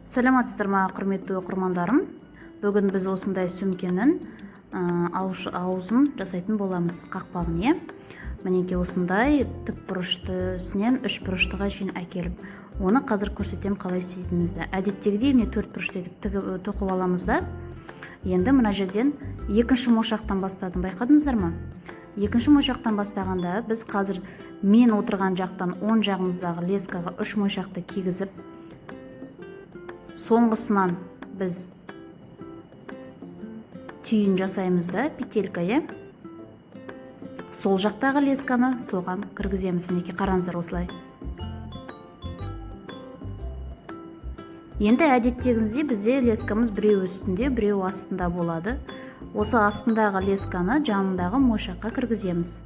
Саламатсыздар ма, құрметті оқырмандарым. Бүгін біз осындай сөмкенің аузын жасайтын боламыз, қақпағын, иә. Мінекей осындай тік бұрыштысынан үш бұрыштыға шейін әкеліп, оны қазір көрсетем қалай істейтінімізді. Әдеттегідей міне төрт бұрышты етіп тоқып аламыз да. Енді мына жерден екінші мошақтан бастадым, байқадыңыздар ма? Екінші мошақтан бастағанда біз қазір мен отырған жақтан оң жағымыздағы лескаға үш мошақты кигізіп, соңғысынан біз түйін жасаймыз да, петелька, е. Сол жақтағы лесканы соған кіргіземіз. Мінекей қараңыздар осылай. Енді әдеттегідей бізде лескамыз біреу үстінде, біреу астында болады. Осы астындағы лесканы жанындағы мошаққа кіргіземіз.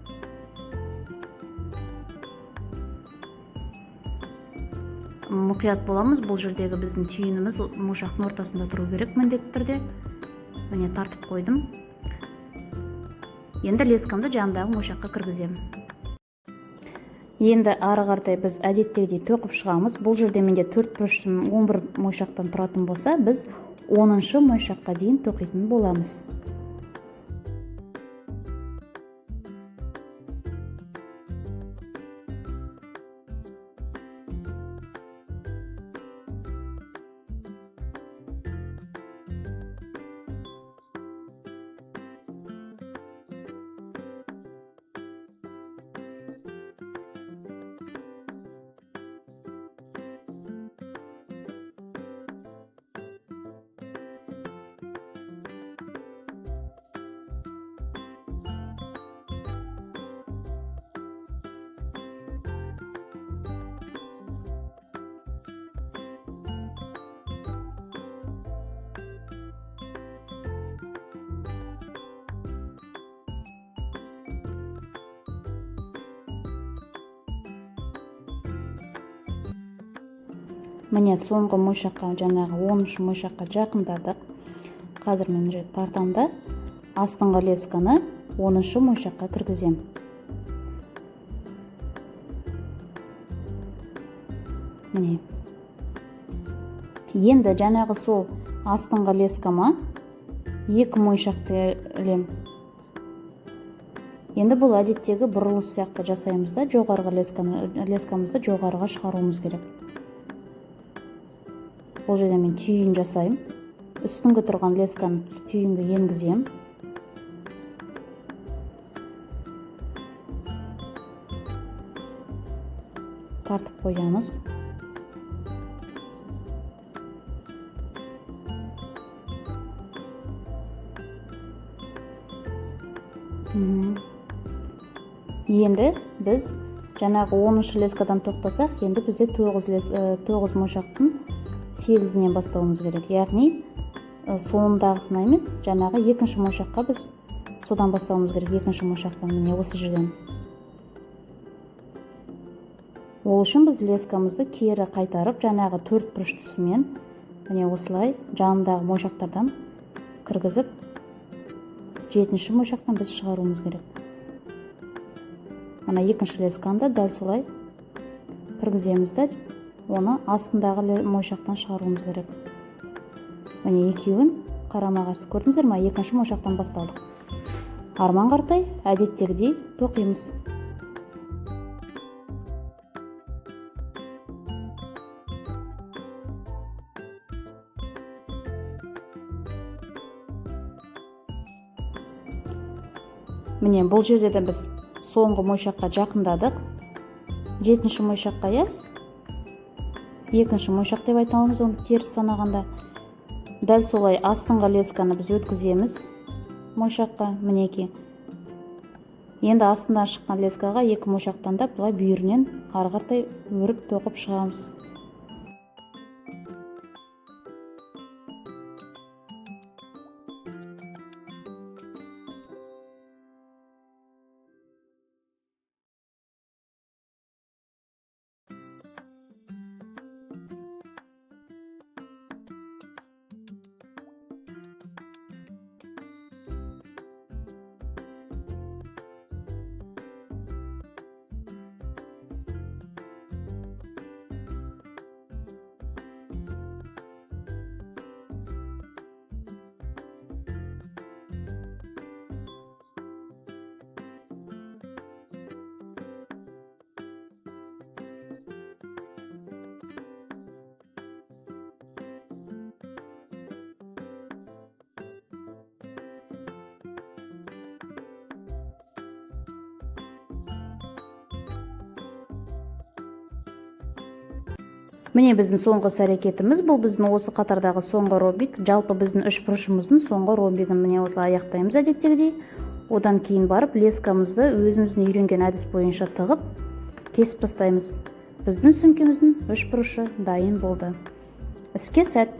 Мұқият боламыз, бұл жердегі біздің түйініміз мошақтың ортасында тұру керек міндетті түрде. Міне тартып қойдым. Енді лескамды жанындағы мошаққа кіргіземін. Енді ары қаратай біз әдеттегідей тоқып шығамыз. Бұл жерде менде 4 бұрыштың 11 мошақтан тұратын болса, біз 10-шы мошаққа дейін тоқитын боламыз. Міне соңғы мошаққа, жаңағы 10-шы мошаққа жақындадық. Қазір мен тартамда астыңғы лесканы 10-шы мошаққа кіргізем. Міне. Енді жаңағы сол астыңғы лескама 2 мошақты ілем. Енді бұл әдеттегі бұрылыс сияқты жасаймыз да, жоғарғы лескамызды жоғарыға шығаруымыз керек. Бұл жерде мен түйін жасайым. Үстіңгі тұрған лесканы түйінге енгізем. Тартып қоямыз. Енді біз жаңағы 10-шы лескадан тоқтасақ, енді бізде 9 мошақтың 8-нен бастауымыз керек. Яғни соңындағысына емес, жаңағы 2-ші мошаққа біз содан бастауымыз керек. 2-ші мошақтан, міне осы жерден. Ол үшін біз лескамызды кері қайтарып, жаңағы 4 бұрыштысымен міне осылай жанындағы мошақтардан кіргізіп, 7-ші мошақтан біз шығаруымыз керек. Мына 2-ші лесканы дәл солай кіргіземіз де, оны астындағы мошақтан шығаруымыз керек. Міне екеуін қарама-қарсы көрдіңіздер ме? 2-ші мошақтан басталдық. Арман қаратай әдеттегідей тоқимыз. Міне бұл жерде де біз соңғы мошаққа жақындадық. 7-ші мошаққа, е? 2-ші мошақ деп айта аламыз, оны теріс санағанда. Дәл солай астыңғы лесканы біз өткіземіз мошаққа, мінеки. Енді астынан шыққан лескаға 2 мошақтан да бұлай бүйірінен ары қаратай өріп тоқып шығамыз. Міне біздің соңғы әрекетіміз, бұл біздің осы қатардағы соңғы ромбик. Жалпы біздің үш бұрышымыздың соңғы ромбигін міне осылай аяқтаймыз әдеттегідей. Одан кейін барып лескамызды өзіміздің үйренген әдіс бойынша тығып кесіп тастаймыз. Біздің сөмкеміздің үш бұрышы дайын болды. Іске сәт!